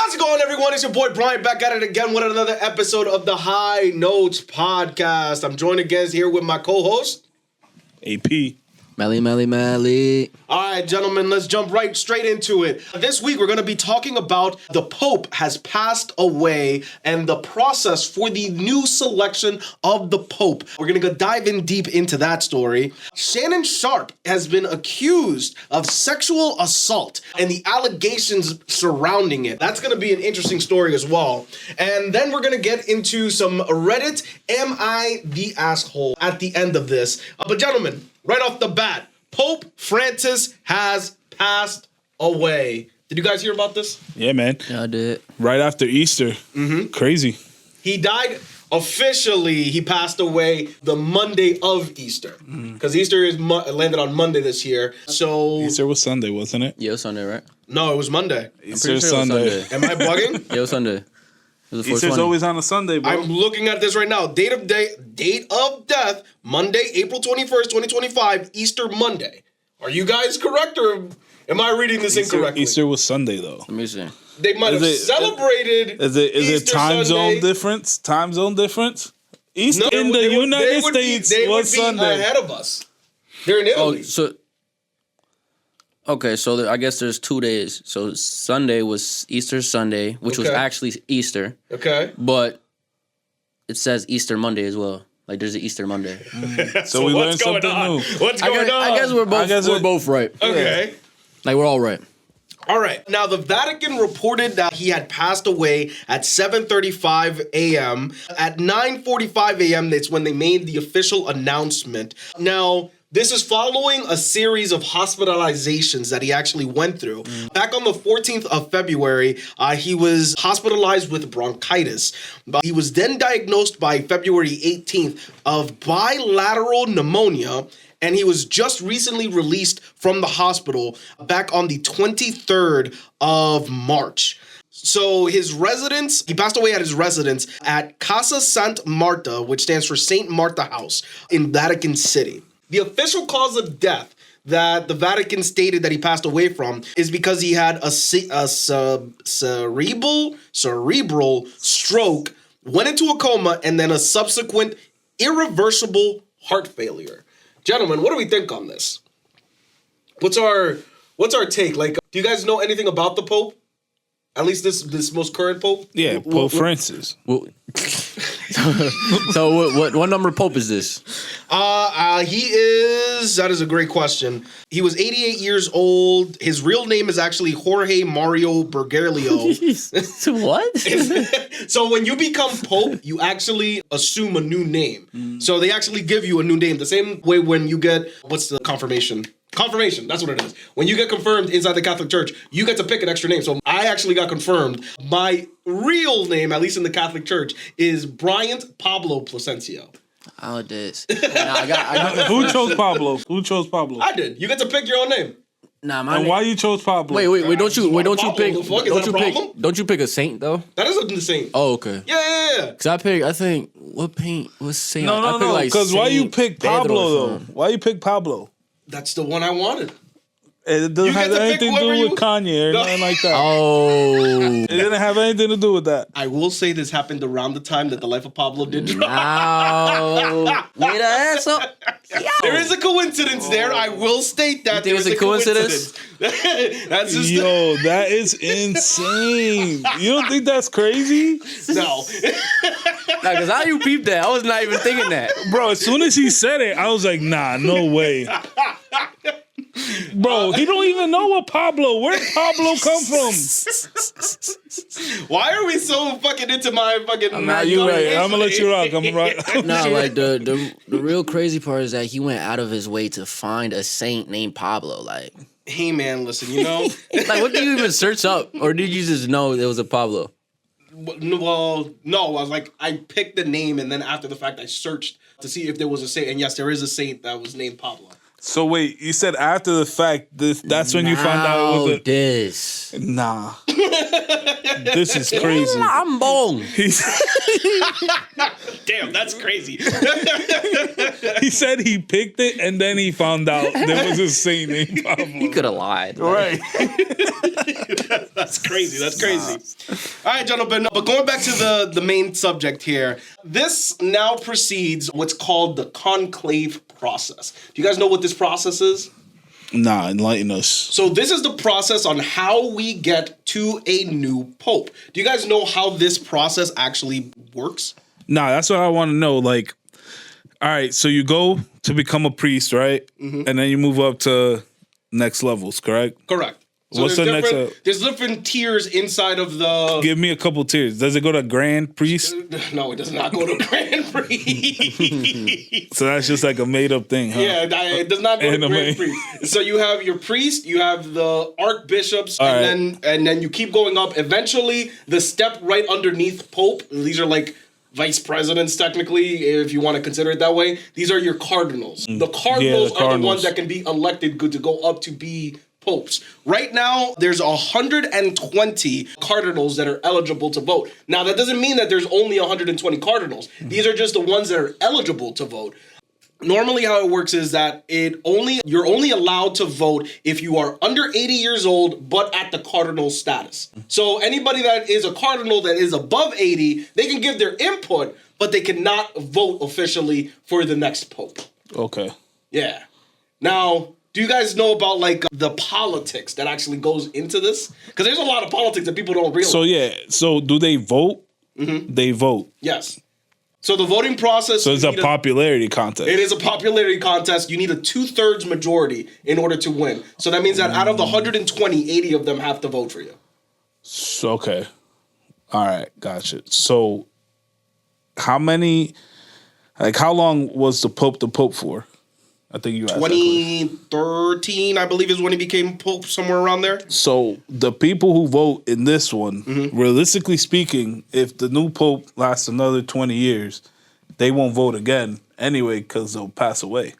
How's it going, everyone? It's your boy Brian back at it again with another episode of the High Notes Podcast. I'm joined again here with my co-host, AP. Melly. All right, gentlemen, let's jump right straight into it. This week, we're going to be talking about the Pope has passed away and the process for the new selection of the Pope. We're going to go dive in deep into that story. Shannon Sharpe has been accused of sexual assault and the allegations surrounding it. That's going to be an interesting story as well. And then we're going to get into some Reddit, Am I the Asshole, at the end of this. But gentlemen, right off the bat, Pope Francis has passed away. Did you guys hear about this? Yeah, man. Yeah, I did. Right after Easter. Mm-hmm. Crazy. He died officially. He passed away the Monday of Easter. Because Easter is landed on Monday this year. So Easter was Sunday, wasn't it? Yeah, it was Sunday, right? No, it was Monday. Easter was Sunday. Am I bugging? Yeah, it was Sunday. Easter's always on a Sunday, bro. I'm looking at this right now. Date of death, Monday, April 21st, 2025, Easter Monday. Are you guys correct, or am I reading this incorrectly? Easter was Sunday, though. Let me see. They might have celebrated. Is it Easter time Sunday. zone difference? Time zone difference? Easter No, in the United States was Sunday. They would be ahead of us. They're in Italy. So I guess there's 2 days. So Sunday was Easter Sunday, which was actually Easter. Okay. But it says Easter Monday as well. Like there's an Easter Monday. So we learned something new. What's going on? I guess we're both right. Okay. Like we're all right. All right. Now, the Vatican reported that he had passed away at 7:35 a.m. At 9:45 a.m., that's when they made the official announcement. Now, this is following a series of hospitalizations that he actually went through. Back on the 14th of February, he was hospitalized with bronchitis. He was then diagnosed by February 18th of bilateral pneumonia, and he was just recently released from the hospital back on the 23rd of March. So his residence, he passed away at his residence at Casa Santa Marta, which stands for Saint Martha House in Vatican City. The official cause of death that the Vatican stated that he passed away from is because he had a cerebral stroke, went into a coma, and then a subsequent irreversible heart failure. Gentlemen, what do we think on this? What's our take? Like, do you guys know anything about the Pope? At least this most current Pope? Yeah, Pope Francis. So what number Pope is this? That is a great question. He was 88 years old. His real name is actually Jorge Mario Bergoglio. What? So when you become Pope, you actually assume a new name. So they actually give you a new name. The same way when you get, what's the confirmation? Confirmation, that's what it is. When you get confirmed inside the Catholic Church, you get to pick an extra name. So I actually got confirmed. My real name, at least in the Catholic Church, is Bryant Pablo Placencio. Oh, this. I got Who chose Pablo? I did. You get to pick your own name. Nah, and why you chose Pablo? Wait, don't you pick a saint though? That is a saint. Oh, okay. Yeah. Cause I think what paint was saint? No. Because why you pick Pablo though? Why you pick Pablo? That's the one I wanted. It doesn't have anything to do with Kanye or nothing like that. Oh. It didn't have anything to do with that. I will say this happened around the time that The Life of Pablo did drop. Wait a ass up. There is a coincidence there. I will state that there is a coincidence. That's just that is insane. You don't think that's crazy? No. Nah, because how you peep that? I was not even thinking that. Bro, as soon as he said it, I was like, nah, no way. Bro, he don't even know what Pablo. Where did Pablo come from? Why are we so fucking into my fucking? Nah, you right. I'm gonna let you rock. I'm right. Nah, like the real crazy part is that he went out of his way to find a saint named Pablo. Like, hey man, listen, you know, like what did you even search up, or did you just know there was a Pablo? Well, no, I was like, I picked the name, and then after the fact, I searched to see if there was a saint, and yes, there is a saint that was named Pablo. So wait, you said after the fact, that's when you found out it was a... this. Nah. This is crazy. I'm bong. Damn, that's crazy. He said he picked it and then he found out there was a saint named Pablo. He could have lied. Right. That's crazy. That's crazy. All right, gentlemen. But going back to the main subject here, this now precedes what's called the conclave process. Do you guys know what this process is? Nah, enlighten us. So this is the process on how we get to a new pope. Do you guys know how this process actually works? Nah, that's what I want to know. Like, all right, so you go to become a priest, right? And then you move up to next levels, correct? Correct. So What's the next? There's different tiers inside of the. Give me a couple tiers. Does it go to grand priest? No, it does not go to grand priest. So that's just like a made up thing, huh? Yeah, it does not go to grand priest. So you have your priest, you have the archbishops, and then you keep going up. Eventually, the step right underneath pope. These are like vice presidents, technically, if you want to consider it that way. These are your cardinals. The cardinals are the ones that can be elected to go up to be popes. Right now, there's 120 cardinals that are eligible to vote. Now, that doesn't mean that there's only 120 cardinals. These are just the ones that are eligible to vote. Normally, how it works is that you're only allowed to vote if you are under 80 years old, but at the cardinal status. So anybody that is a cardinal that is above 80, they can give their input, but they cannot vote officially for the next pope. Okay. Yeah. Now, do you guys know about like the politics that actually goes into this? Because there's a lot of politics that people don't realize. So yeah. So do they vote? They vote. Yes. So the voting process. So it's a popularity contest. It is a popularity contest. You need a 2/3 majority in order to win. So that means that out of the 120, 80 of them have to vote for you. So, okay. All right. Gotcha. So how many? Like how long was the Pope for? I think you asked 2013, I believe, is when he became pope, somewhere around there. So the people who vote in this one, realistically speaking, if the new pope lasts another 20 years, they won't vote again anyway because they'll pass away.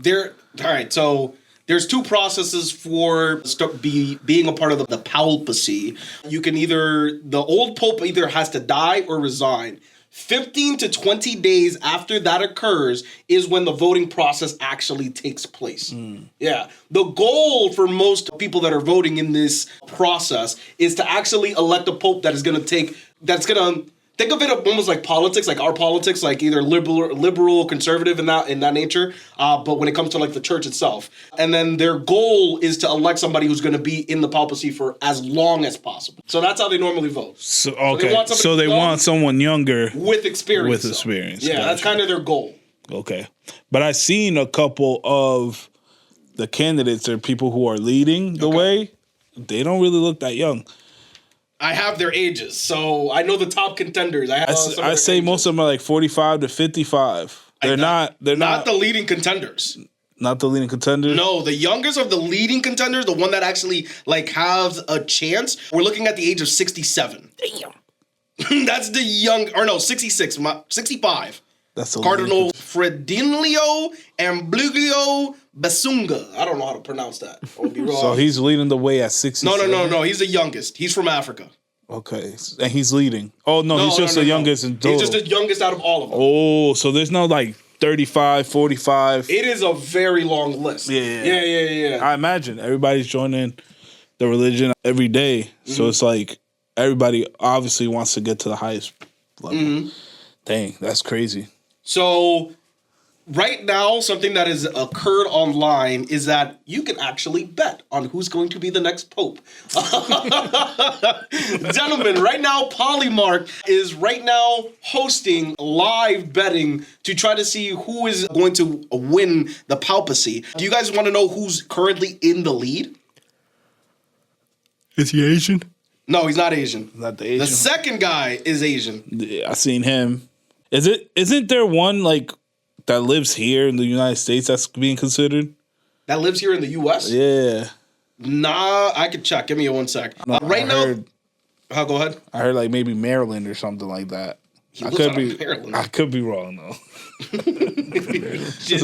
All right, so there's two processes for being a part of the papacy. You can the old pope either has to die or resign. 15 to 20 days after that occurs is when the voting process actually takes place. Yeah. The goal for most people that are voting in this process is to actually elect a pope that is going to think of it almost like politics, like our politics, like either liberal, conservative in that nature. But when it comes to like the church itself, and then their goal is to elect somebody who's going to be in the papacy for as long as possible. So that's how they normally vote. So okay, so they want someone younger with experience. With experience, yeah, gotcha. That's kind of their goal. Okay, but I've seen a couple of the candidates or people who are leading the way. They don't really look that young. I have their ages, so I know the top contenders. I say most of them are like 45 to 55. They're not the leading contenders. Not the leading contenders? No, the youngest of the leading contenders, the one that actually like has a chance, we're looking at the age of 67. Damn. That's the 65. That's Cardinal Fredinlio Ambluglio Basunga. I don't know how to pronounce that. I would be wrong. So he's leading the way at 67? No. He's the youngest. He's from Africa. Okay. And he's leading. Oh, no, he's just the youngest in total. He's just the youngest out of all of them. Oh, so there's no like 35, 45. It is a very long list. Yeah. I imagine everybody's joining the religion every day. So it's like everybody obviously wants to get to the highest level. Dang, that's crazy. So right now, something that has occurred online is that you can actually bet on who's going to be the next pope. Gentlemen, right now, Polymark is right now hosting live betting to try to see who is going to win the papacy. Do you guys want to know who's currently in the lead? Is he Asian? No, he's not Asian. Not the Asian. The second guy is Asian. Yeah, I seen him. Isn't there one like that lives here in the United States that's being considered? That lives here in the U.S.? Yeah. Nah, I could check. Give me one sec. Go ahead. I heard like maybe Maryland or something like that. I could be wrong though. There's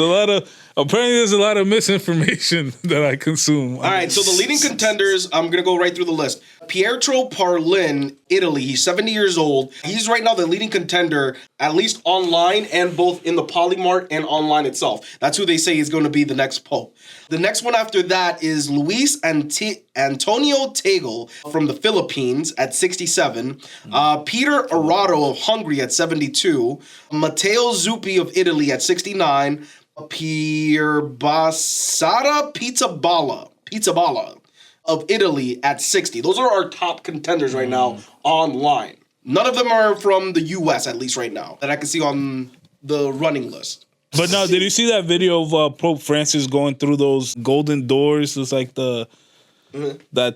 a Apparently, there's a lot of misinformation that I consume. All right, so the leading contenders, I'm going to go right through the list. Pietro Parolin, Italy. He's 70 years old. He's right now the leading contender, at least online and both in the Polymart and online itself. That's who they say is going to be the next pope. The next one after that is Luis Antonio Tagle from the Philippines at 67. Peter Arado of Hungary at 72. Matteo Zuppi of Italy at 69. Pierbasada Pizzaballa of Italy at 60. Those are our top contenders right now online. None of them are from the U.S., at least right now, that I can see on the running list. But now, did you see that video of Pope Francis going through those golden doors? It was like that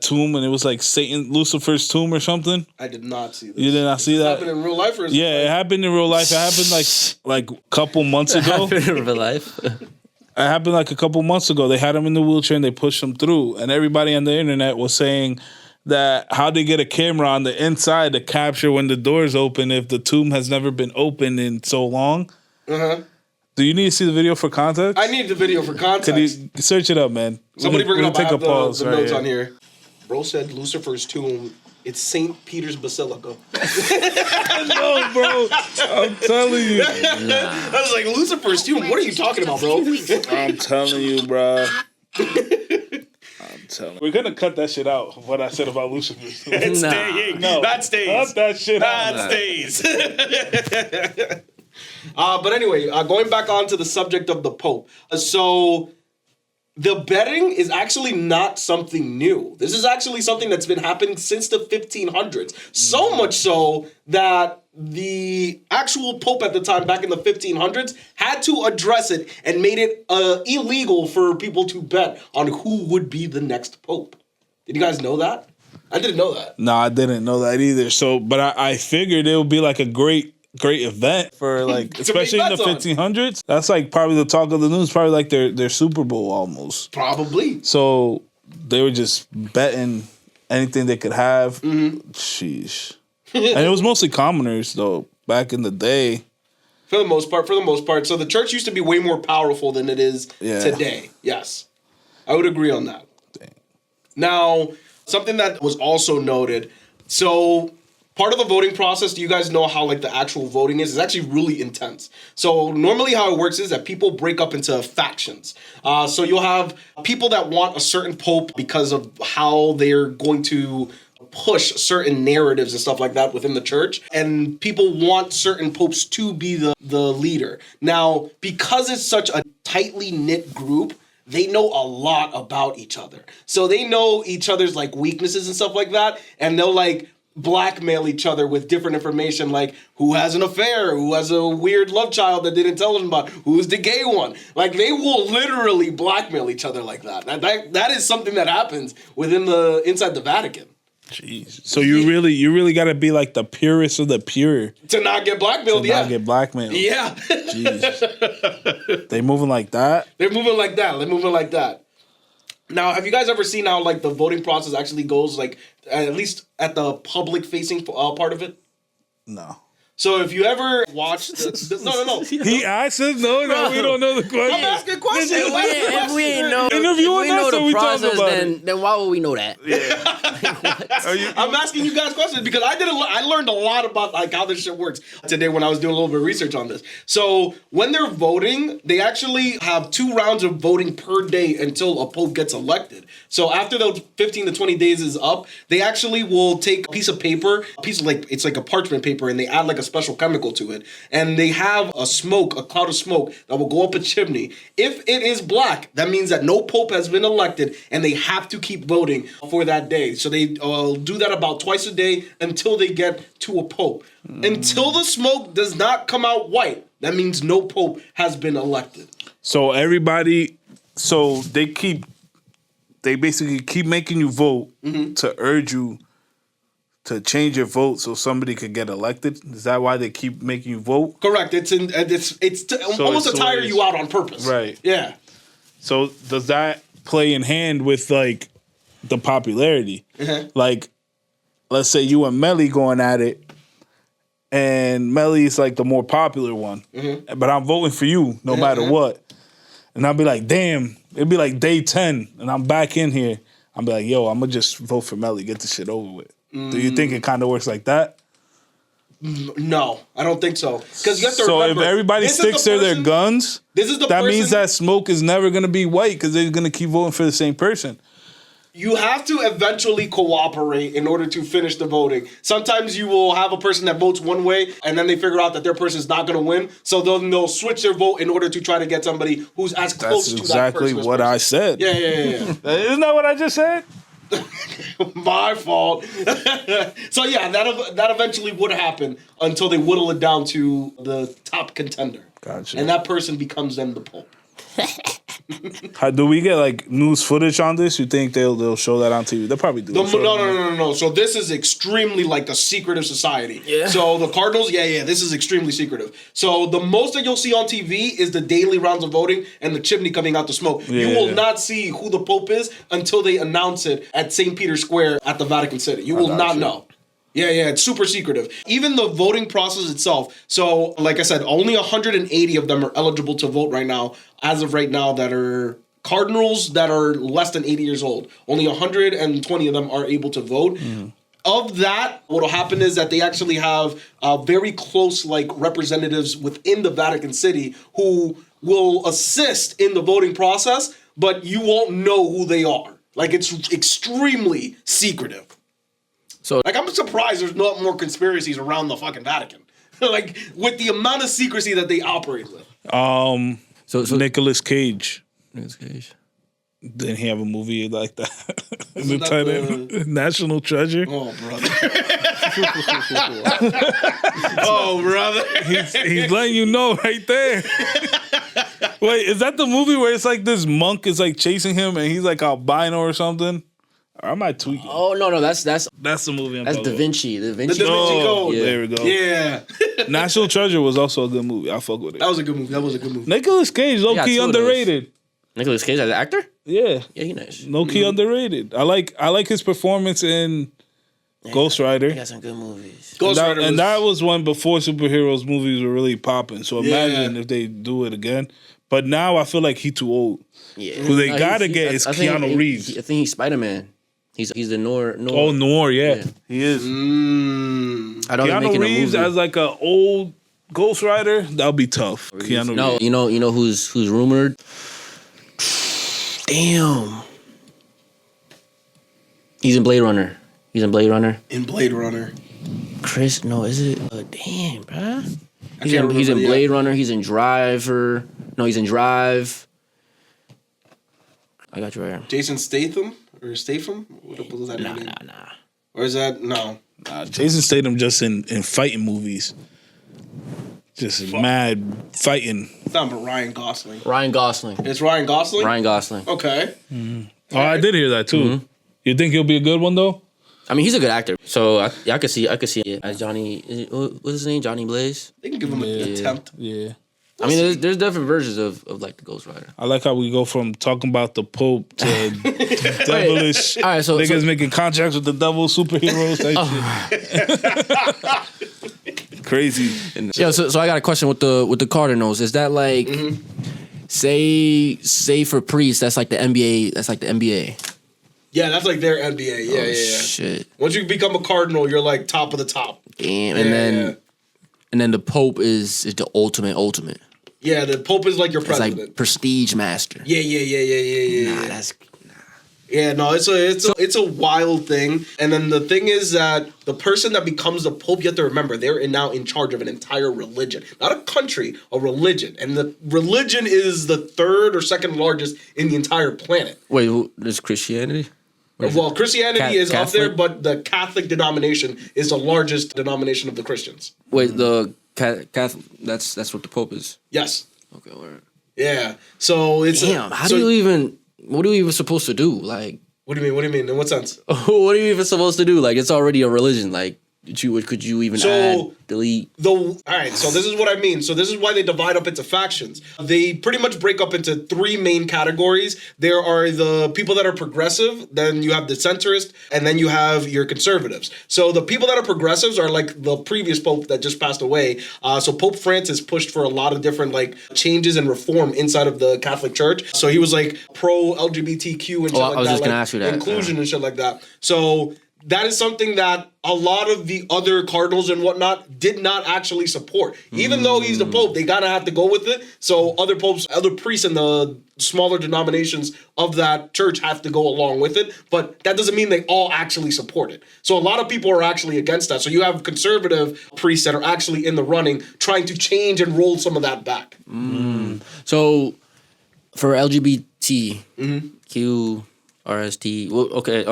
tomb, and it was like Lucifer's tomb or something. I did not see this. You did not see that? Happened in real life, or it happened in real life. It happened like a couple months ago. Happened in real life. It happened like a couple months ago. They had him in the wheelchair and they pushed him through, and everybody on the internet was saying that how they get a camera on the inside to capture when the doors open if the tomb has never been opened in so long. Do you need to see the video for context? I need the video for context. Can you search it up, man? Somebody bring it up. I have the pause the notes on here. Bro said Lucifer's tomb. It's St. Peter's Basilica. No, bro. I'm telling you. I was like, Lucifer's tomb? What are you talking about, bro? I'm telling you, bro. We're going to cut that shit out, what I said about Lucifer's tomb. It's staying. No, that stays. Cut that shit out. That stays. But anyway, going back onto the subject of the Pope. So the betting is actually not something new. This is actually something that's been happening since the 1500s. So much so that the actual Pope at the time, back in the 1500s, had to address it and made it illegal for people to bet on who would be the next Pope. Did you guys know that? I didn't know that. No, I didn't know that either. So, but I figured it would be like a great event for like, especially in the 1500s. That's like probably the talk of the news, probably like their Super Bowl almost. Probably. So they were just betting anything they could have. Sheesh. And it was mostly commoners though back in the day. For the most part. So the church used to be way more powerful than it is today. Yes. I would agree on that. Dang. Now, something that was also noted. So part of the voting process, do you guys know how like the actual voting is? It's actually really intense. So normally how it works is that people break up into factions. So you'll have people that want a certain pope because of how they're going to push certain narratives and stuff like that within the church. And people want certain popes to be the leader. Now, because it's such a tightly knit group, they know a lot about each other. So they know each other's like weaknesses and stuff like that. And they'll like blackmail each other with different information, like who has an affair, who has a weird love child that didn't tell them about, who's the gay one. Like they will literally blackmail each other like that. That is something that happens inside the Vatican. Jeez. So you really got to be like the purest of the pure to not get blackmailed. Not get blackmailed. Yeah. Jeez. They moving like that. They're moving like that. Now, have you guys ever seen how like the voting process actually goes? Like at least at the public facing part of it. No. So if you ever watched no. He asked us, no, we don't know the question. I'm asking questions. If we ain't know the process, then why would we know that? Yeah. I'm asking you guys questions because I learned a lot about like how this shit works today when I was doing a little bit of research on this. So when they're voting, they actually have 2 rounds of voting per day until a pope gets elected. So after those 15 to 20 days is up, they actually will take a piece of paper, it's like a parchment paper, and they add like a special chemical to it, and they have a cloud of smoke that will go up a chimney. If it is black, that means that no pope has been elected, and they have to keep voting for that day. So they do that about twice a day until they get to a pope. Until the smoke does not come out white, that means no pope has been elected. So they basically keep making you vote to urge you to change your vote so somebody could get elected? Is that why they keep making you vote? Correct. It's almost to tire you out on purpose. Right. Yeah. So does that play in hand with like the popularity? Like, let's say you and Melly going at it, and Melly is like the more popular one, but I'm voting for you no matter what. and I'll be like, damn, it'd be like day 10, and I'm back in here. I'll be like, yo, I'm gonna just vote for Melly, get this shit over with. Do you think it kind of works like that? No, I don't think so. Because you have to So remember, if everybody this is sticks to their guns, this is the that person, means that Smoke is never gonna be white because they're gonna keep voting for the same person. you have to eventually cooperate in order to finish the voting. Sometimes you will have a person that votes one way, and then they figure out that their person is not going to win, so they'll switch their vote in order to try to get somebody who's as close to that person. That's exactly what I said. Yeah. Isn't that what I just said? My fault. So yeah, that eventually would happen until they whittle it down to the top contender. Gotcha. And that person becomes then the Pope. How do we get like news footage on this? You think they'll show that on TV? They'll probably do. No. So this is extremely like a secretive society. Yeah. So the Cardinals, this is extremely secretive. So the most that you'll see on TV is the daily rounds of voting and the chimney coming out the smoke. Yeah. You will not see who the Pope is until they announce it at St. Peter's Square at the Vatican City. You will not know. Yeah, it's super secretive. Even the voting process itself. So, like I said, only 180 of them are eligible to vote right now, as of right now, that are cardinals that are less than 80 years old. Only 120 of them are able to vote. Of that, what will happen is that they actually have very close representatives within the Vatican City who will assist in the voting process, but you won't know who they are. It's extremely secretive. So, I'm surprised there's not more conspiracies around the fucking Vatican. With the amount of secrecy that they operate with. so Nicolas Cage. Nicolas Cage. Didn't he have a movie like that? Isn't that the National Treasure. Oh, brother. Oh, brother. He's letting you know right there. Wait, is that the movie where it's like this monk is like chasing him and he's like albino or something? Or am I tweaking? Oh no, that's the movie. that's Da Vinci. The Da Vinci Code. There we go. Yeah. National Treasure was also a good movie. I fuck with it. That was a good movie. Nicolas Cage, low key underrated. Nicolas Cage as an actor? Yeah, he's nice. Low key underrated. I like his performance in Ghost Rider. He got some good movies. And that was when before superheroes movies were really popping. So imagine if they do it again. But now I feel like he too old. Yeah. Who they gotta get is Keanu Reeves. I think he's Spider-Man. He's the Noir. Oh, Noir, yeah. He is. I don't Keanu Reeves as like an old Ghost Rider, that'll be tough. Keanu Reeves. You know who's rumored? Damn. He's in Blade Runner. In Blade Runner. Chris, no, is it? Damn, bruh. He's in Blade Runner. He's in Driver. No, he's in Drive. I got you right here. Jason Statham? Or Statham? What was that name? Nah. Or is that... No. Jason Statham just in fighting movies. Just mad fighting. It's not but Ryan Gosling. It's Ryan Gosling? Ryan Gosling. Okay. Mm-hmm. Oh, I did hear that too. Mm-hmm. You think he'll be a good one though? I mean, he's a good actor. So I could see it as Johnny. What's his name? Johnny Blaze. They can give him an attempt. Yeah. I mean, there's different versions of like the Ghost Rider. I like how we go from talking about the Pope to devilish. All right, so niggas making contracts with the devil, superheroes. Shit. Crazy. Yeah. So I got a question with the Cardinals. Is that like, say for priests? That's like the NBA. That's like the NBA. Yeah, that's like their NBA. Yeah. Shit. Once you become a Cardinal, you're like top of the top. Damn. And then the Pope is the ultimate. Yeah, the Pope is like your president. It's like prestige master. Yeah. Nah, it's a wild thing. And then the thing is that the person that becomes the Pope, you have to remember, they're now in charge of an entire religion. Not a country, a religion. And the religion is the third or second largest in the entire planet. Wait, there's Christianity? Well, Christianity is Catholic? up there, but the Catholic denomination is the largest denomination of the Christians. Wait, the Catholic, that's what the Pope is? Yes. Okay, word. Yeah. So it's... what are you even supposed to do? Like... What do you mean? In what sense? What are you even supposed to do? Like, it's already a religion. Like... Could you even add, delete? All right, so this is what I mean. So this is why they divide up into factions. They pretty much break up into three main categories. There are the people that are progressive, then you have the centrist, and then you have your conservatives. So the people that are progressives are like the previous pope that just passed away. So Pope Francis pushed for a lot of different like changes and reform inside of the Catholic Church. So he was like pro LGBTQ and shit like that. I was just gonna ask you that. Inclusion and shit like that. So that is something that a lot of the other cardinals and whatnot did not actually support. Even though he's the pope, they gotta have to go with it. So other popes, other priests in the smaller denominations of that church have to go along with it. But that doesn't mean they all actually support it. So a lot of people are actually against that. So you have conservative priests that are actually in the running, trying to change and roll some of that back. So for LGBTQ, RST, well, okay,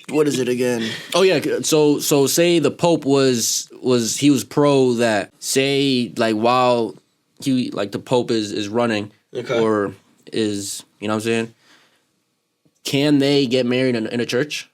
what is it again? Oh yeah, so say the Pope was pro that, say like while he like the Pope is running or is, you know what I'm saying? Can they get married in a church?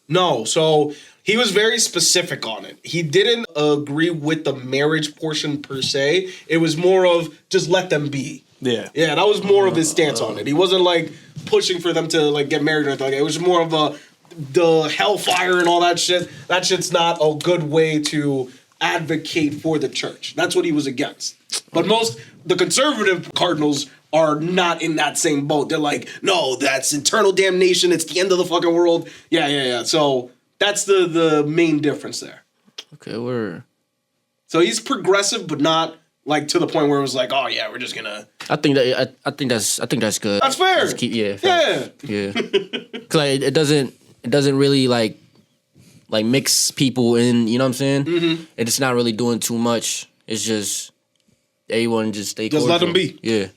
No, so he was very specific on it. He didn't agree with the marriage portion per se. It was more of just let them be. Yeah, that was more of his stance on it. He wasn't like pushing for them to like get married or anything like that. It was more of the hellfire and all that shit. That shit's not a good way to advocate for the church. That's what he was against. But the conservative cardinals are not in that same boat. They're like, no, that's eternal damnation. It's the end of the fucking world. Yeah. So that's the main difference there. Okay, So he's progressive, but not like to the point where it was like, oh yeah, we're just gonna. I think that's good. That's fair. Yeah. Cause like, it doesn't really like mix people in. You know what I'm saying? Mm-hmm. It's not really doing too much. It's just everyone just stay. Just cordial. let them be. Yeah.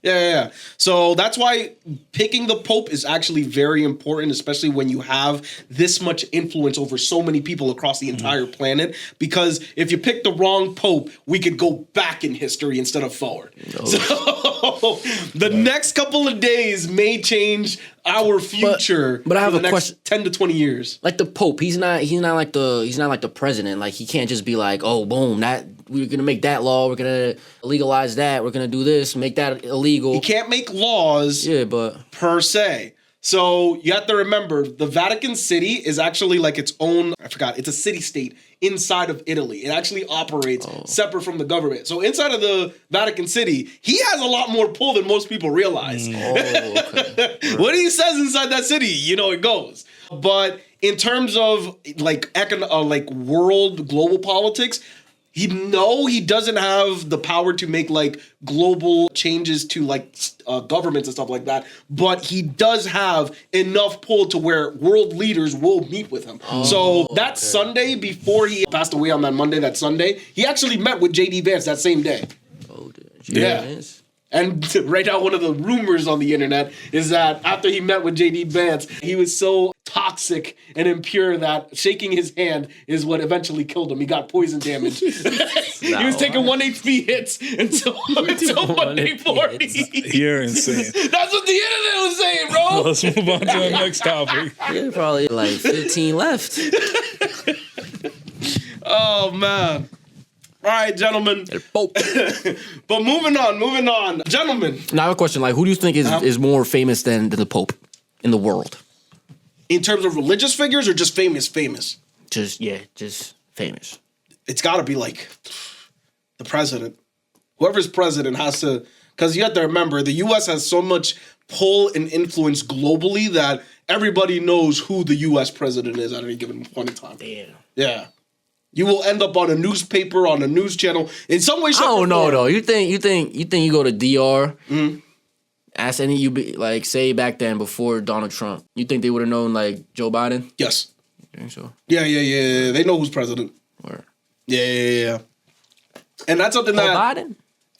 Yeah. So that's why picking the Pope is actually very important, especially when you have this much influence over so many people across the entire planet. Because if you pick the wrong Pope, we could go back in history instead of forward. So the next couple of days may change our future. But I have a question: 10 to 20 years. Like the Pope, he's not like the president. Like he can't just be like, oh, boom, that we're gonna make that law, we're gonna legalize that, we're gonna do this, make that illegal. He can't make laws, but per se. So you have to remember, the Vatican City is actually like its own, it's a city-state inside of Italy. It actually operates separate from the government. So inside of the Vatican City, he has a lot more pull than most people realize. Okay. What he says inside that city, it goes. But in terms of like world global politics, he doesn't have the power to make like global changes to like governments and stuff like that, but he does have enough pull to where world leaders will meet with him. That Sunday before he passed away on that Monday, that Sunday, he actually met with JD Vance that same day. Vance. And right now, one of the rumors on the internet is that after he met with JD Vance, he was so toxic and impure that shaking his hand is what eventually killed him. He got poison damage. He was taking 1 HP hits until Monday morning. You're insane. That's what the internet was saying, bro. Let's move on to the next topic. Yeah, probably like 15 left. Oh, man. All right, gentlemen. But moving on. Gentlemen. Now I have a question. Like, who do you think is more famous than the Pope in the world? In terms of religious figures or just famous? Just famous. It's got to be like the president. Whoever's president has to, because you have to remember, the U.S. has so much pull and influence globally that everybody knows who the U.S. president is at any given point in time. Damn. Yeah. You will end up on a newspaper, on a news channel, in some way, shape, or form. No, though. You think you go to DR? Mm-hmm. Ask any say back then before Donald Trump, you think they would have known like Joe Biden? Yes. You think so? Yeah. They know who's president. Where? Yeah. And that's something Biden?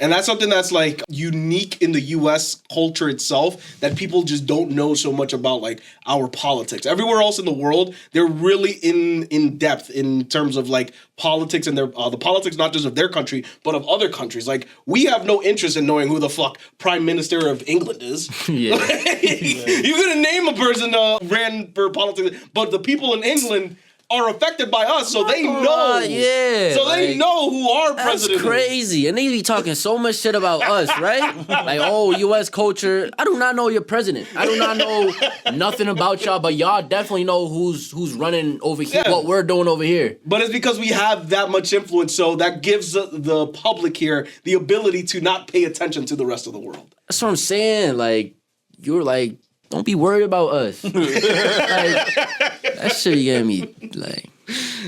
And that's something that's like unique in the US culture itself, that people just don't know so much about like our politics. Everywhere else in the world, they're really in depth in terms of like politics and their the politics not just of their country, but of other countries. Like we have no interest in knowing who the fuck Prime Minister of England is. Yeah. You're gonna name a person ran for politics, but the people in England are affected by us, so they know. Yeah. So they know who our president That's crazy. And they be talking so much shit about us, right? Like, oh, U.S. culture. I do not know your president. I do not know nothing about y'all, but y'all definitely know who's running over here, what we're doing over here. But it's because we have that much influence, so that gives the public here the ability to not pay attention to the rest of the world. That's what I'm saying. Like, you're like, don't be worried about us. Like, that shit get me like.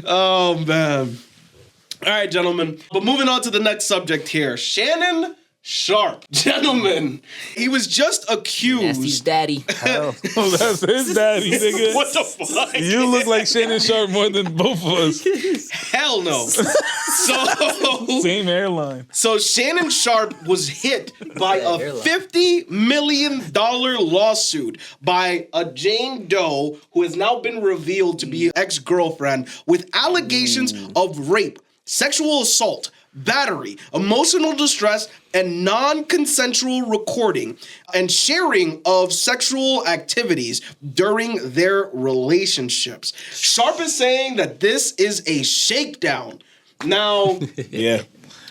Oh man. All right, gentlemen. But moving on to the next subject here, Shannon Sharpe, gentlemen. He was just accused. Nasty's daddy. Oh, that's his daddy, nigga. What the fuck? You look like Shannon Sharpe more than both of us. Hell no. So Same airline. So Shannon Sharpe was hit by a $50 million lawsuit by a Jane Doe who has now been revealed to be an ex-girlfriend with allegations of rape, sexual assault, battery, emotional distress, and non-consensual recording and sharing of sexual activities during their relationships. Sharpe is saying that this is a shakedown. Now, Yeah.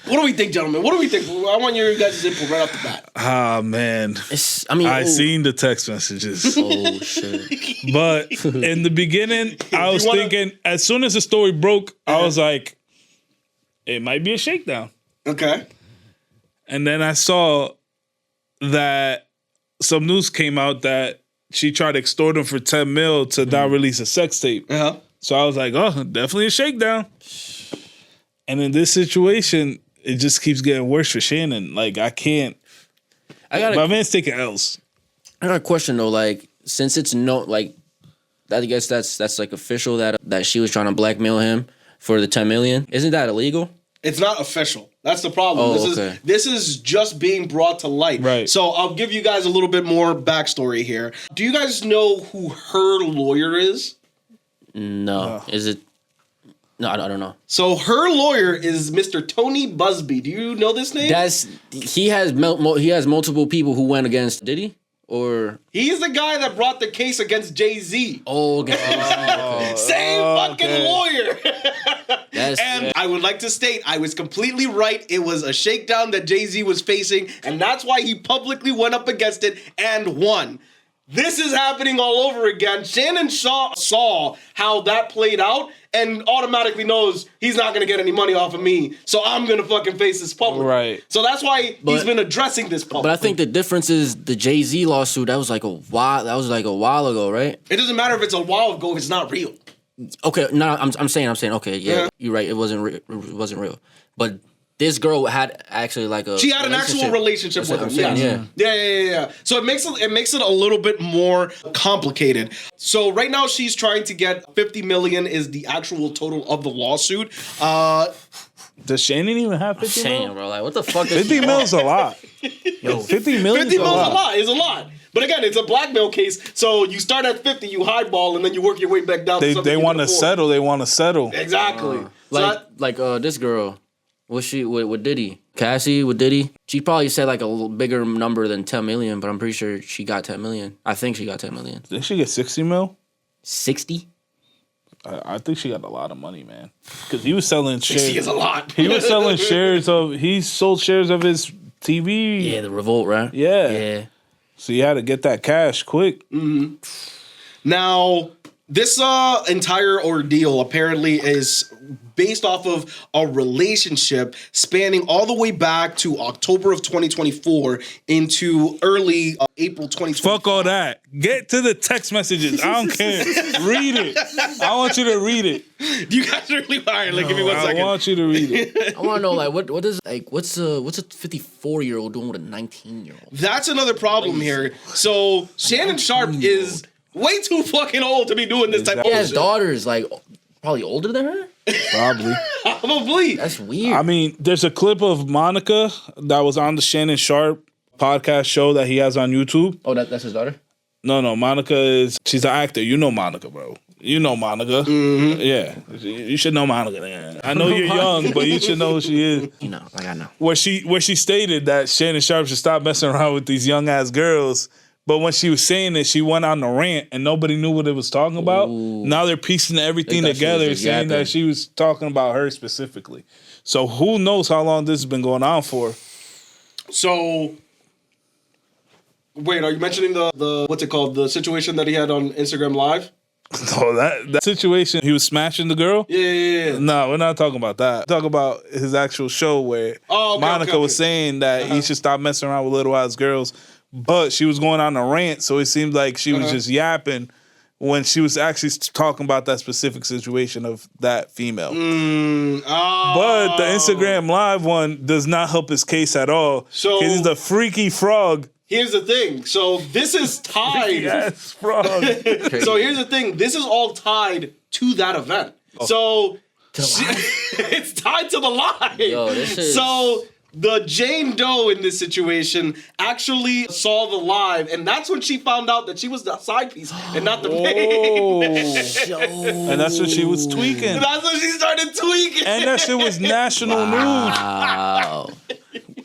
what do we think, gentlemen? What do we think? I want your guys' input right off the bat. Ah, man. I seen the text messages. Oh, shit. But in the beginning, I was thinking, as soon as the story broke, I was like, it might be a shakedown. Okay. And then I saw that some news came out that she tried to extort him for 10 mil to not release a sex tape. Uh-huh. So I was like, oh, definitely a shakedown. And in this situation, it just keeps getting worse for Shannon. Like, I can't. My man's taking L's. I got a question, though. Like, since it's I guess that's like official that she was trying to blackmail him for the 10 million. Isn't that illegal? It's not official. That's the problem. Oh, This is just being brought to light. Right. So I'll give you guys a little bit more backstory here. Do you guys know who her lawyer is? No. Is it? No, I don't know. So her lawyer is Mr. Tony Busby. Do you know this name? He has multiple people who went against Diddy, or he's the guy that brought the case against Jay-Z. oh, okay. Same fucking lawyer. And I would like to state I was completely right. It was a shakedown that Jay-Z was facing, and that's why he publicly went up against it and won. This is happening all over again. Shannon saw how that played out and automatically knows he's not going to get any money off of me, so I'm going to fucking face this public. Right. So that's why he's been addressing this public. But I think the difference is the Jay-Z lawsuit. That was like a while ago, right? It doesn't matter if it's a while ago if it's not real. Okay, no, I'm saying, okay, yeah, you're right. It wasn't real. But this girl had actually she had an actual relationship with him. Saying, Yeah. So it makes it a little bit more complicated. So right now she's trying to get 50 million is the actual total of the lawsuit. Does Shannon even have 50 mil? Bro, like what the fuck? 50 mil is a lot. Yo, 50 mil is a lot. Is a lot. But again, it's a blackmail case, so you start at 50, you highball, and then you work your way back down. They want to settle. They want to settle. Exactly. This girl, was she with Diddy? Cassie with Diddy? She probably said like a little bigger number than 10 million, but I'm pretty sure she got 10 million. I think she got 10 million. Did she get 60 mil? 60? I think she got a lot of money, man. Because he was selling shares. 60 is a lot. He was selling he sold shares of his TV. Yeah, the Revolt, right? Yeah. So you had to get that cash quick. Mm-hmm. Now, this entire ordeal apparently is based off of a relationship spanning all the way back to October of 2024 into early April 2024. Fuck all that. Get to the text messages. I don't care. Read it. I want you to read it. You guys really are. Like, give me 1 second. I want you to read it. I want to know, like, what's a 54-year-old doing with a 19-year-old? That's another problem here. So Shannon Sharpe is way too fucking old to be doing this type of shit. He has daughters, like Probably older than her? Probably. Probably. That's weird. I mean, there's a clip of Monica that was on the Shannon Sharpe podcast show that he has on YouTube. Oh, that's his daughter? No, Monica she's an actor. You know Monica, bro. You know Monica. Mm-hmm. Yeah. You should know Monica, man. I know you're young, but you should know who she is. You know, like I know. Where she stated that Shannon Sharpe should stop messing around with these young ass girls. But when she was saying it, she went on a rant and nobody knew what it was talking about. Ooh. Now they're piecing everything They thought she was together, just saying yapping. that she was talking about her specifically. So who knows how long this has been going on for? So, wait, are you mentioning the what's it called? The situation that he had on Instagram Live? Oh, that situation, he was smashing the girl? Yeah. No, we're not talking about that. Talk about his actual show where Monica was saying that he should stop messing around with little ass girls. But she was going on a rant, so it seemed like she was just yapping when she was actually talking about that specific situation of that female. But the Instagram Live one does not help his case at all. So- he's the freaky frog. Here's the thing. So this is tied. Yes, frog. So here's the thing. This is all tied to that event. So it's tied to the live. Yo, this is- So the Jane Doe in this situation actually saw the live, and that's when she found out that she was the side piece and not the main. And that's when she was tweaking. That's when she started tweaking. And that shit was national news. Wow.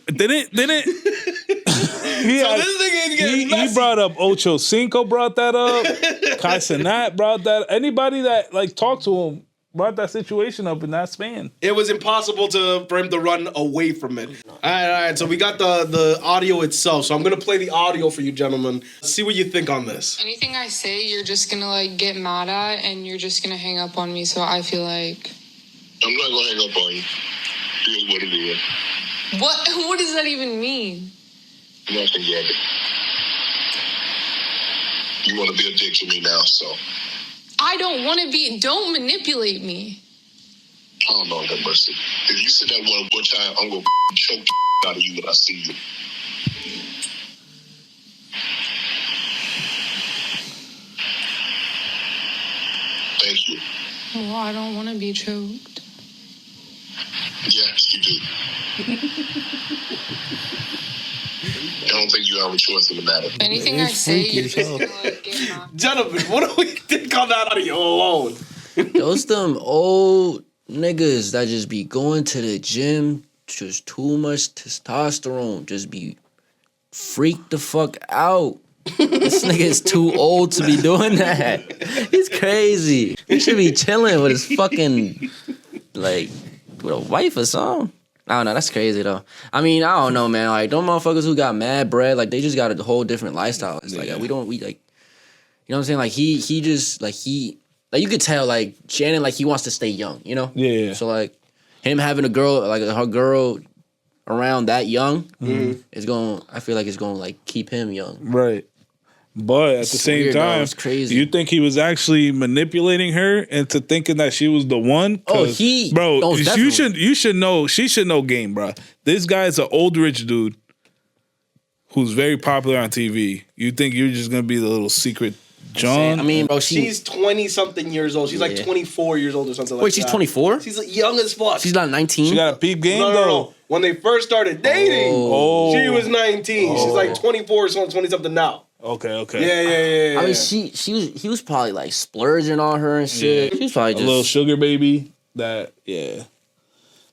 Didn't he, So this thing ain't getting he messy. brought up Ocho Cinco brought that up. Kai Cenat brought that. Anybody that like talked to him brought that situation up in that span. It was impossible for him to run away from it. All right. So we got the audio itself. So I'm gonna play the audio for you, gentlemen. See what you think on this. Anything I say, you're just gonna like get mad at, and you're just gonna hang up on me. So I feel like I'm not gonna hang up on you. It is what it is. what does that even mean? Nothing yet. You want to be a dick to me now, so. I don't want to be. Don't manipulate me. Oh, Lord have mercy. If you say that one more time, I'm going to choke the out of you when I see you. Thank you. Well, I don't want to be choked. Yes, you do. I don't think you have a choice in the matter. Anything I say, you're just gonna like get mad. Gentlemen, what do we think on that audio alone? Those them old niggas that just be going to the gym, just too much testosterone, just be freaked the fuck out. This nigga is too old to be doing that. He's crazy. He should be chilling with his fucking, like, with a wife or something. I don't know. That's crazy, though. I mean, I don't know, man. Like, them motherfuckers who got mad bread, like, they just got a whole different lifestyle. It's like, we, like, you know what I'm saying? Like, he just, like, like, you could tell, like, Shannon, like, he wants to stay young, you know? Yeah. So, like, him having a girl, like, her girl around that young is going, I feel like it's going to, like, keep him young. Right. But at the same weird, though. time, It's crazy. you think he was actually manipulating her into thinking that she was the one? 'Cause, he- bro, oh, definitely. you should know. She should know game, bro. This guy's an old rich dude who's very popular on TV. You think you're just gonna be the little secret John? I mean, bro, She's 20-something years old. She's like Yeah. 24 years old or something like that. wait, she's 24? She's like, young as fuck. She's not 19? she got a peep game no. though. When they first started dating, Oh. she was 19. She's like 24 or something, 20-something now. Okay. Yeah. I mean, he was probably like splurging on her and shit. She was probably A just little sugar baby. That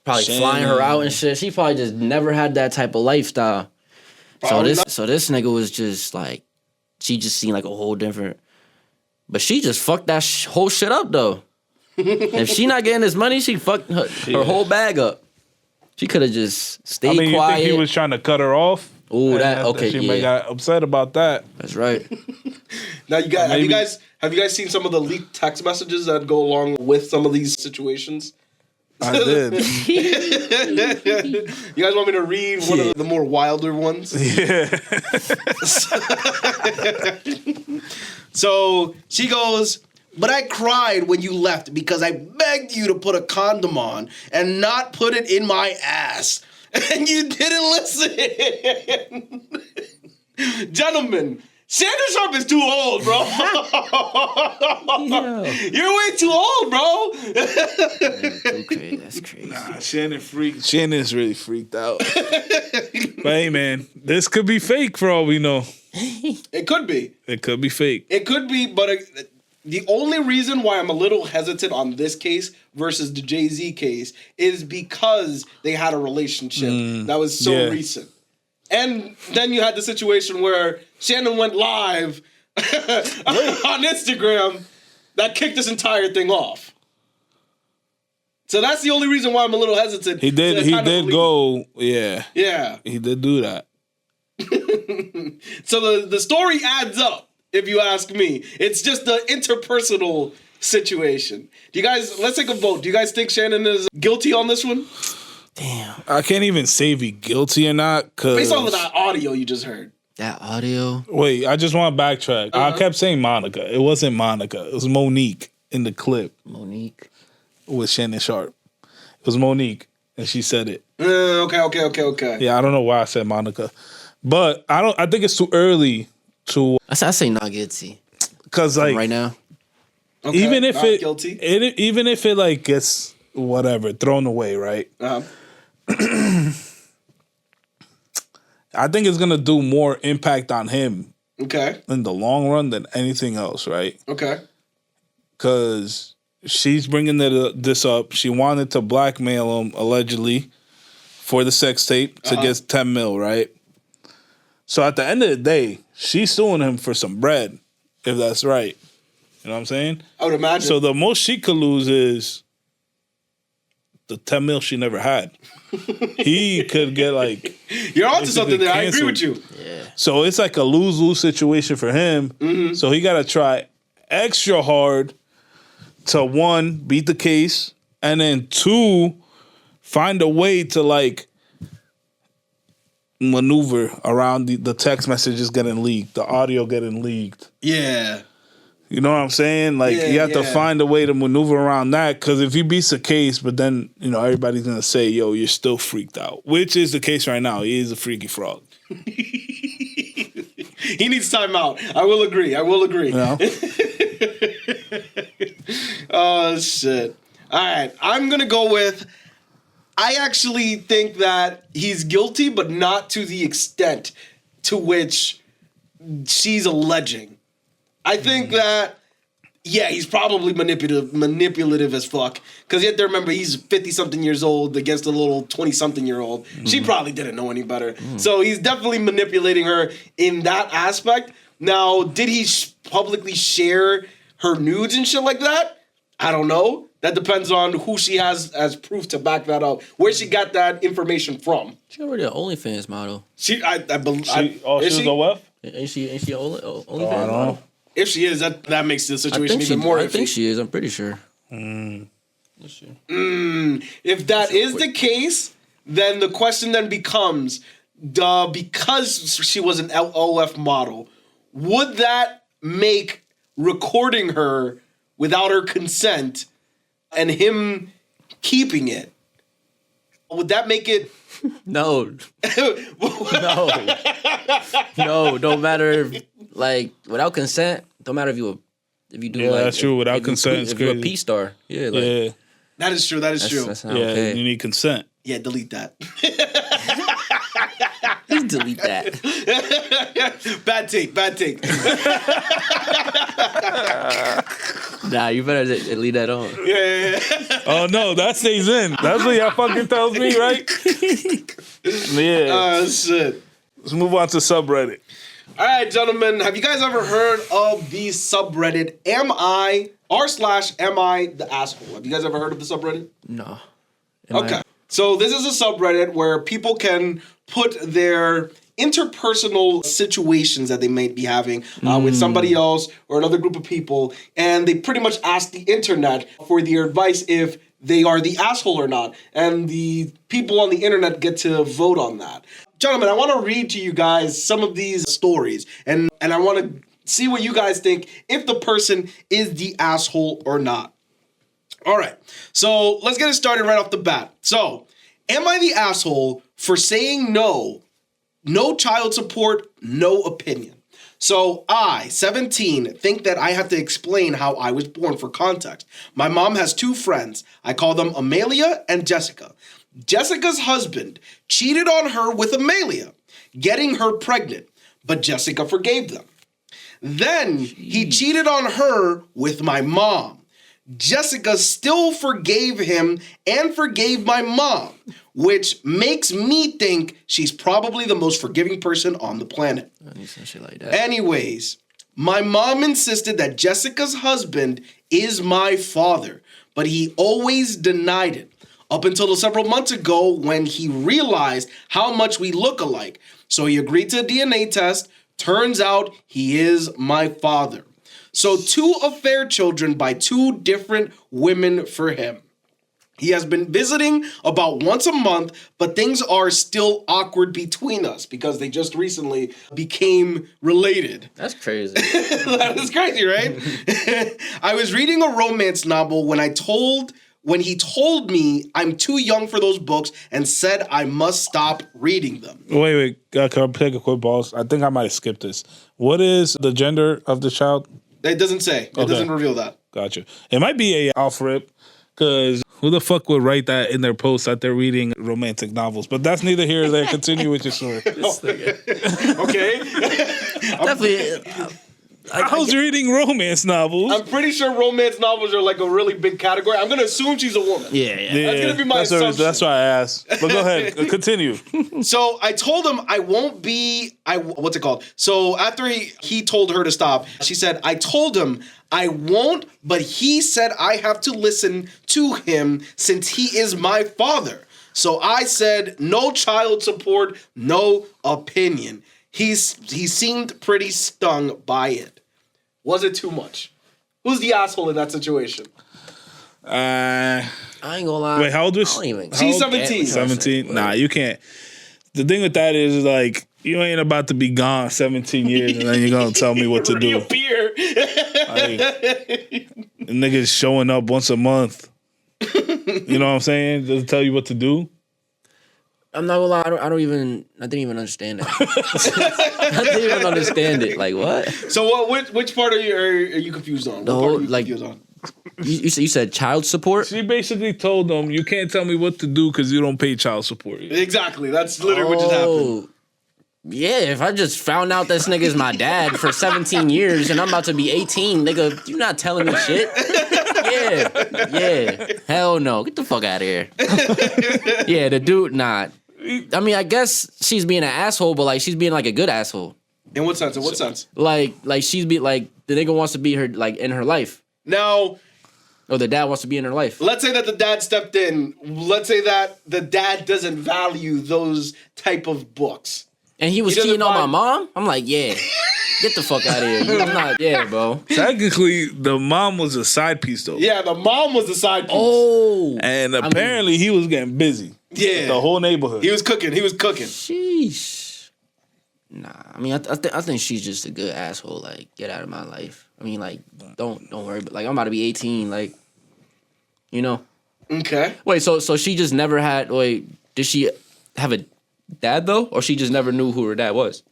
probably flying her out and shit. She probably just never had that type of lifestyle. Probably So this nigga was just like, she just seemed like a whole different. But she just fucked that whole shit up though. If she not getting this money, she fucked her whole bag up. She could have just stayed I mean, quiet. you think he was trying to cut her off? Ooh, And that okay, She yeah. may got upset about that. That's right. Now you guys, Maybe- have you guys seen some of the leaked text messages that go along with some of these situations? I did. You guys want me to read one of the more wilder ones? Yeah. So she goes, but I cried when you left because I begged you to put a condom on and not put it in my ass. And you didn't listen. Gentlemen, Shannon Sharpe is too old, bro. You're way too old, bro. Too crazy. That's crazy. Nah, Shannon's really freaked out. But hey, man, this could be fake for all we know. It could be. It could be fake. It could be, but the only reason why I'm a little hesitant on this case versus the Jay-Z case is because they had a relationship that was so recent. And then you had the situation where Shannon went live on Instagram that kicked this entire thing off. So that's the only reason why I'm a little hesitant. He did go, yeah. Yeah. He did do that. So the story adds up, if you ask me. It's just the interpersonal situation. Let's take a vote. Do you guys think Shannon is guilty on this one? Damn. I can't even say if he guilty or not. Based on that audio you just heard. That audio. Wait, I just want to backtrack. I kept saying Monica. It wasn't Monica. It was Monique in the clip. Monique. With Shannon Sharpe. It was Monique, and she said it. Okay. Yeah, I don't know why I said Monica. But I think it's too early to... I say not guilty. Because, like... Right now? Okay, even if guilty. Even if it, like, gets, whatever, thrown away, right? Uh-huh. I think it's going to do more impact on him in the long run than anything else, right? Okay. Because she's bringing this up. She wanted to blackmail him, allegedly, for the sex tape to get 10 mil, right? So at the end of the day, she's suing him for some bread, if that's right. You know what I'm saying? I would imagine. So the most she could lose is the 10 mil she never had. He could get like... You're onto something there. Canceled. I agree with you. Yeah. So it's like a lose-lose situation for him. Mm-hmm. So he got to try extra hard to, one, beat the case, and then two, find a way to like maneuver around the text messages getting leaked, the audio getting leaked. Yeah. You know what I'm saying? Like, you have to find a way to maneuver around that, because if he beats the case, but then, you know, everybody's going to say, yo, you're still freaked out, which is the case right now. He is a freaky frog. He needs time out. I will agree. You know? Oh, shit. All right. I'm going to go with, I actually think that he's guilty, but not to the extent to which she's alleging. I think that, yeah, he's probably manipulative as fuck. Because you have to remember, he's 50-something years old against a little 20-something-year-old. She probably didn't know any better. So he's definitely manipulating her in that aspect. Now, did he publicly share her nudes and shit like that? I don't know. That depends on who she has as proof to back that up. Where she got that information from. She already an OnlyFans model. I believe. She's OF? Ain't she OnlyFans I don't model? know. If she is, that makes the situation even more iffy. I think she is. I'm pretty sure. If that is the case, then the question then becomes, because she was an OF model, would that make recording her without her consent and him keeping it, would that make it... No. No, don't matter. Like, without consent, don't matter if you do. Yeah, like, that's true. Without consent, it's if you're a crazy. P star, yeah, like, Yeah. That is true. That's true. That's not Yeah, okay. you need consent. Yeah, delete that. Delete that. Bad take. Nah, you better leave that on. Yeah. Oh, no, that stays in. That's what y'all fucking tells me, right? Yeah. Oh, shit. Let's move on to subreddit. All right, gentlemen. Have you guys ever heard of the subreddit r/AmItheAsshole? Have you guys ever heard of the subreddit? No. Okay. So this is a subreddit where people can put their interpersonal situations that they might be having with somebody else or another group of people, and they pretty much ask the internet for their advice if they are the asshole or not, and the people on the internet get to vote on that. Gentlemen, I want to read to you guys some of these stories, and I want to see what you guys think if the person is the asshole or not. All right, so let's get it started right off the bat. So, am I the asshole for saying no? No child support, no opinion. So I, 17, think that I have to explain how I was born for context. My mom has 2 friends. I call them Amelia and Jessica. Jessica's husband cheated on her with Amelia, getting her pregnant, but Jessica forgave them. Then he cheated on her with my mom. Jessica still forgave him and forgave my mom, which makes me think she's probably the most forgiving person on the planet. I need some shit like that. Anyways, my mom insisted that Jessica's husband is my father, but he always denied it. Up until several months ago when he realized how much we look alike. So he agreed to a DNA test. Turns out he is my father. So 2 affair children by 2 different women for him. He has been visiting about once a month, but things are still awkward between us because they just recently became related. That's crazy. That is crazy, right? I was reading a romance novel when he told me I'm too young for those books and said I must stop reading them. Wait. Can I take a quick pause? I think I might have skipped this. What is the gender of the child? It doesn't say. It doesn't reveal that. Gotcha. It might be a off rip because who the fuck would write that in their post that they're reading romantic novels? But that's neither here nor there. Continue with your story. Okay. Definitely. I was reading romance novels. I'm pretty sure romance novels are like a really big category. I'm going to assume she's a woman. Yeah. That's going to be my assumption. That's why I asked. But go ahead. Continue. So I told him I won't be, what's it called? So after he told her to stop, she said, I told him I won't, but he said I have to listen to him since he is my father. So I said, no child support, no opinion. He seemed pretty stung by it. Was it too much? Who's the asshole in that situation? I ain't gonna lie. Wait, how old was she? She's 17. 17? Nah, you can't. The thing with that is like, you ain't about to be gone 17 years and then you're going to tell me what to do. Reappear. Like, niggas showing up once a month. You know what I'm saying? Doesn't tell you what to do. I'm not gonna lie, I didn't even understand it. I didn't even understand it. Like, what? So which part are you confused on? The What part whole, are you like, confused on? You said child support? She basically told them, you can't tell me what to do because you don't pay child support. Exactly. That's literally what just happened. Yeah, if I just found out this nigga's my dad for 17 years and I'm about to be 18, nigga, you not telling me shit. Yeah. Hell no. Get the fuck out of here. Yeah, the dude, nah. I mean, I guess she's being an asshole, but like she's being like a good asshole. In what sense? In what sense? Like she's be like the nigga wants to be her like in her life. Now, or the dad wants to be in her life. Let's say that the dad stepped in. Let's say that the dad doesn't value those type of books. And he was cheating on my mom? I'm like, yeah. Get the fuck out of here. I'm not, yeah, bro. Technically, the mom was a side piece, though. Yeah, the mom was the side piece. Oh. And apparently, he was getting busy. Yeah. The whole neighborhood. He was cooking. Sheesh. Nah, I mean, I think she's just a good asshole. Like, get out of my life. I mean, like, don't worry. But like, I'm about to be 18. Like, you know. Okay. Wait, so she just never had. Wait, did she have a dad though, or she just never knew who her dad was?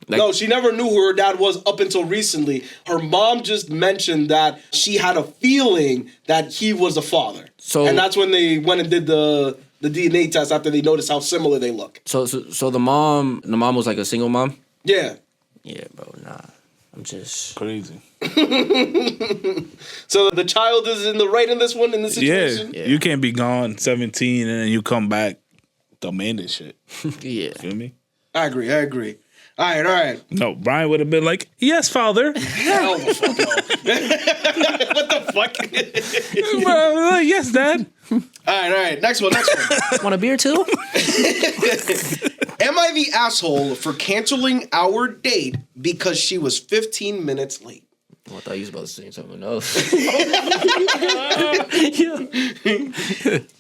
Like, no, she never knew who her dad was up until recently. Her mom just mentioned that she had a feeling that he was a father. And that's when they went and did the DNA test after they noticed how similar they look. So the mom was like a single mom? Yeah. Yeah, bro, nah. I'm just crazy. So the child is in the right in this one, in this situation? Yeah. You can't be gone 17 and then you come back demanding shit. Yeah. Feel me? I agree. All right. No, Brian would have been like, yes, father. Hell the fuck no. What the fuck? Yes, dad. All right. Next one. Want a beer too? Am I the asshole for canceling our date because she was 15 minutes late? Oh, I thought you was about to say something else.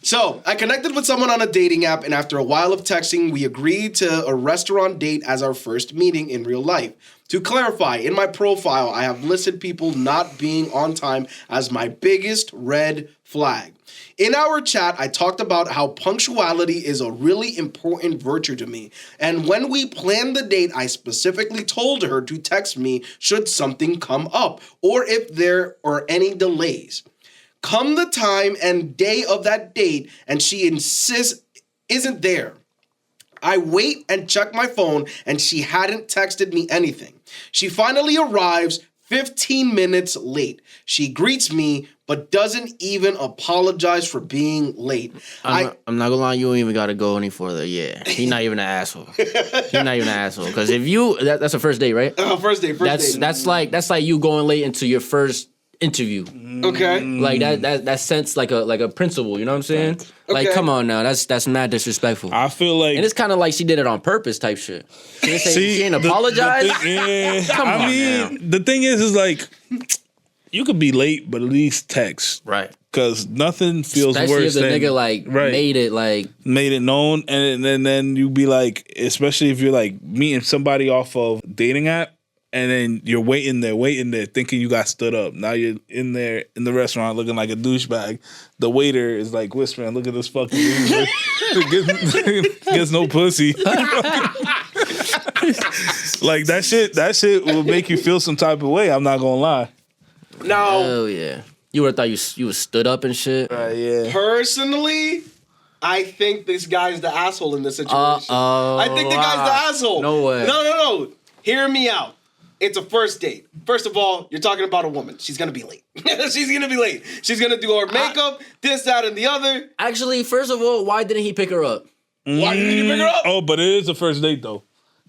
So, I connected with someone on a dating app, and after a while of texting, we agreed to a restaurant date as our first meeting in real life. To clarify, in my profile, I have listed people not being on time as my biggest red flag. In our chat, I talked about how punctuality is a really important virtue to me. And when we planned the date, I specifically told her to text me should something come up or if there are any delays. Come the time and day of that date, and she insists isn't there. I wait and check my phone, and she hadn't texted me anything. She finally arrives 15 minutes late. She greets me, but doesn't even apologize for being late. I'm not gonna lie, you don't even gotta go any further. Yeah, he's not even an asshole. He's not even an asshole. Because if you, that's a first date, right? First date. That's like you going late into your first interview. Okay. Like that sense like a principal, you know what I'm saying? Like, Okay. come on now, that's mad disrespectful. I feel like, And it's kind of like she did it on purpose type shit. She ain't apologize. Come on now. the thing is like, you could be late, but at least text. Right. Because nothing feels Especially worse if the than nigga like made it known, and then you be like, especially if you're like meeting somebody off of dating app, and then you're waiting there, thinking you got stood up. Now you're in there in the restaurant looking like a douchebag. The waiter is like whispering, "Look at this fucking loser. gets no pussy." Like that shit will make you feel some type of way. I'm not gonna lie. Now, Oh yeah. You would have thought you was stood up and shit. Yeah. personally, I think this guy's the asshole in this situation. I think the guy's the asshole. No way. No. Hear me out. It's a first date. First of all, you're talking about a woman. She's gonna be late. She's gonna be late. She's gonna do her makeup, this, that, and the other. Actually, first of all, why didn't he pick her up? Why didn't you pick her up? Oh, but it is the first date though.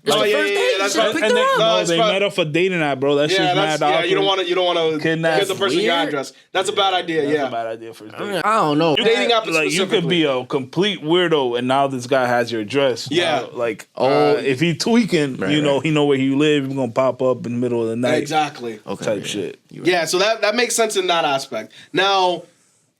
It's Oh, the yeah, first yeah, date. yeah, You that's should've right. picked And her they, up. No, no, it's they fine. met up for dating app, bro. That shit's mad awkward. you don't want to Kidnap. give the person your Weird. address. That's a bad idea. That's yeah. a bad idea for a date. I don't know. Dating app Like you could specifically. be a complete weirdo, and now this guy has your address. Yeah. If he tweaking, Right, he know where you live. He's gonna pop up in the middle of the night. Exactly. Okay, Type yeah. shit. Yeah, so that makes sense in that aspect. Now,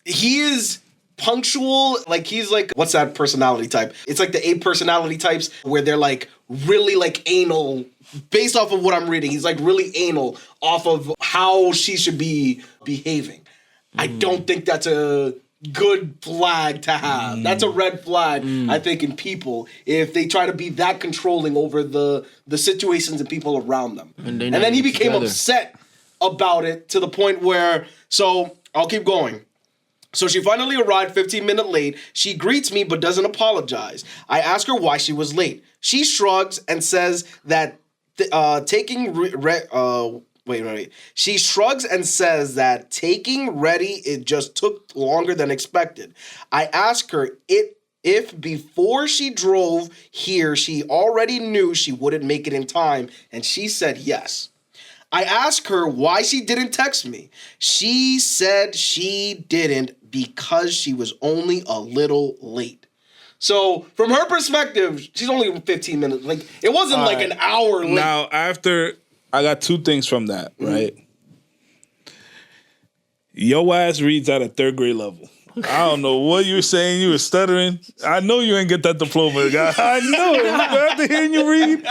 he is punctual. Like, he's like, what's that personality type? It's like the 8 personality types where they're like really like anal. Based off of what I'm reading, he's like really anal off of how she should be behaving. I don't think that's a good flag to have. That's a red flag, I think, in people if they try to be that controlling over the situations and people around them. And they And not then he even became together. upset about it to the point where, so I'll keep going. So she finally arrived 15 minutes late. She greets me but doesn't apologize. I ask her why she was late. She shrugs and says that She shrugs and says that taking ready, it just took longer than expected. I ask her if before she drove here, she already knew she wouldn't make it in time, and she said yes. I asked her why she didn't text me. She said she didn't because she was only a little late. So, from her perspective, she's only 15 minutes. Like, it wasn't like an hour late. Now, after I got 2 things from that, right? Your ass reads at a 3rd grade level. I don't know what you were saying. You were stuttering. I know you ain't get that diploma, guy. I know it. After hearing you read.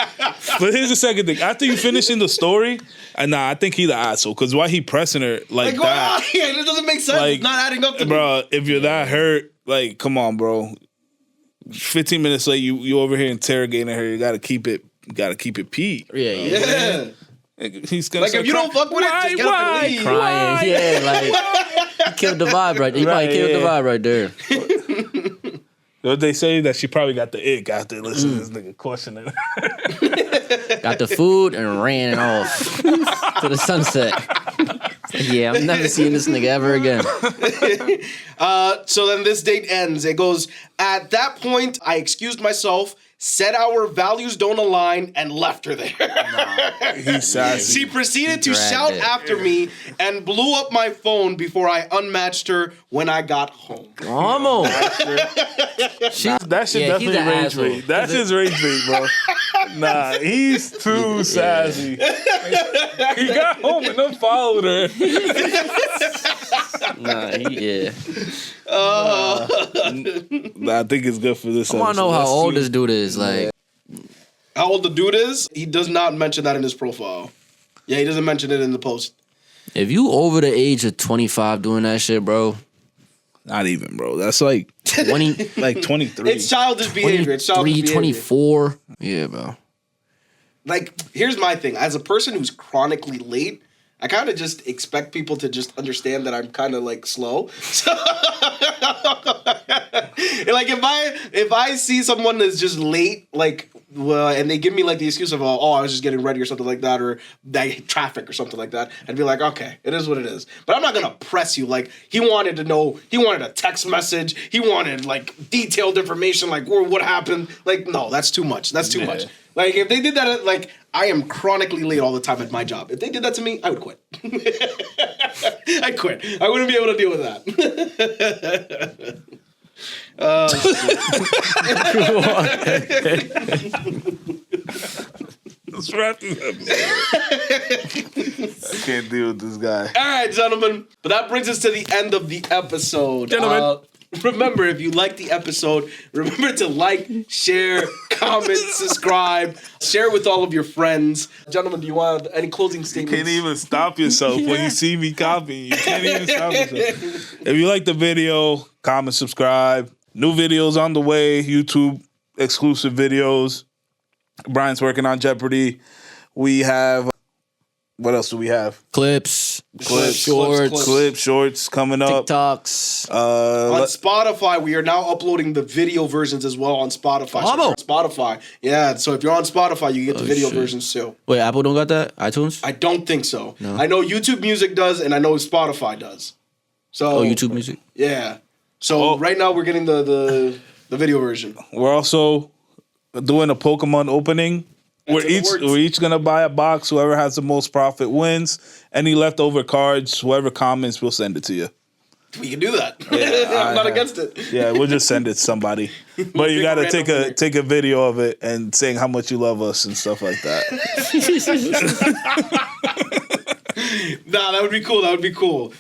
But here's the second thing. After you finishing the story, I think he's the asshole. Because why he pressing her like that? Yeah, it doesn't make sense. Like, It's not adding up to me. Bro, if you're that hurt, like, come on, bro. 15 minutes later, you over here interrogating her. You gotta keep it Pete. Yeah. He's gonna Like, if you don't fuck with it, just get up and leave. Crying. Yeah, like he killed the vibe right there. He probably killed the vibe right there. What they say that she probably got the ick after listening to this nigga questioning her. Got the food and ran off to the sunset. Yeah, I'm never seeing this nigga ever again. So then this date ends. It goes, at that point, I excused myself, said our values don't align, and left her there. He's sassy. She proceeded to dragged shout it. after me and blew up my phone before I unmatched her when I got home. Come on. That shit Yeah, he's definitely an rage asshole. bait. That's his rage bait, bro. Nah, he's too sassy. He got home and unfollowed her. Nah, I think it's good for this I want to know how old this dude is. Like, How old the dude is? He does not mention that in his profile. Yeah, he doesn't mention it in the post. If you over the age of 25 doing that shit, bro. Not even, bro. That's like 20, like 23. It's childish behavior. It's childish behavior. 24. Yeah, bro. Like, here's my thing. As a person who's chronically late, I kind of just expect people to just understand that I'm kind of like slow. So, like if I see someone that's just late, like, and they give me like the excuse of I was just getting ready or something like that, or that traffic or something like that, I'd be like, okay, it is what it is. But I'm not gonna press you. Like, he wanted to know, he wanted a text message, he wanted like detailed information, like what happened. Like, no, that's too much. That's too much. Like, if they did that, like, I am chronically late all the time at my job. If they did that to me, I would quit. I'd quit. I wouldn't be able to deal with that. Let's wrap this up. I can't deal with this guy. All right, gentlemen. But that brings us to the end of the episode. Gentlemen. Remember, if you like the episode, remember to like, share, comment, subscribe, share with all of your friends. Gentlemen, do you want any closing statements? You can't even stop yourself when you see me copying. You can't even stop yourself. If you like the video, comment, subscribe. New videos on the way. YouTube exclusive videos. Brian's working on Jeopardy. We have... What else do we have? Clips, shorts, shorts coming up. TikToks. On Spotify, we are now uploading the video versions as well on Spotify. So on Spotify. Yeah, so if you're on Spotify, you get the video versions too. Wait, Apple don't got that? iTunes? I don't think so. No. I know YouTube Music does, and I know Spotify does. So YouTube Music? Yeah. So right now we're getting the video version. We're also doing a Pokemon opening. We're each gonna buy a box. Whoever has the most profit wins. Any leftover cards, whoever comments, we'll send it to you. We can do that. Yeah, I'm not against it. Yeah, we'll just send it to somebody. But you gotta take a video of it and saying how much you love us and stuff like that. Nah, that would be cool. That would be cool.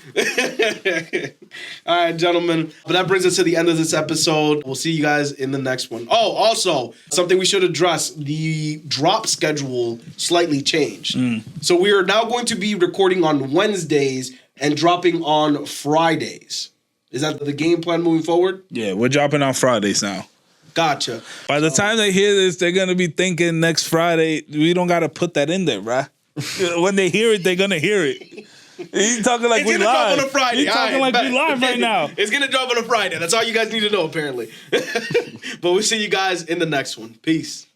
All right, gentlemen. But that brings us to the end of this episode. We'll see you guys in the next one. Oh, also, something we should address. The drop schedule slightly changed. So we are now going to be recording on Wednesdays and dropping on Fridays. Is that the game plan moving forward? Yeah, we're dropping on Fridays now. Gotcha. By the time they hear this, they're gonna be thinking next Friday. We don't gotta put that in there, bruh. When they hear it, they're gonna hear it. He's talking like we live. It's gonna drop on a Friday. He's talking like we live right now. It's gonna drop on a Friday. That's all you guys need to know, apparently. But we'll see you guys in the next one. Peace.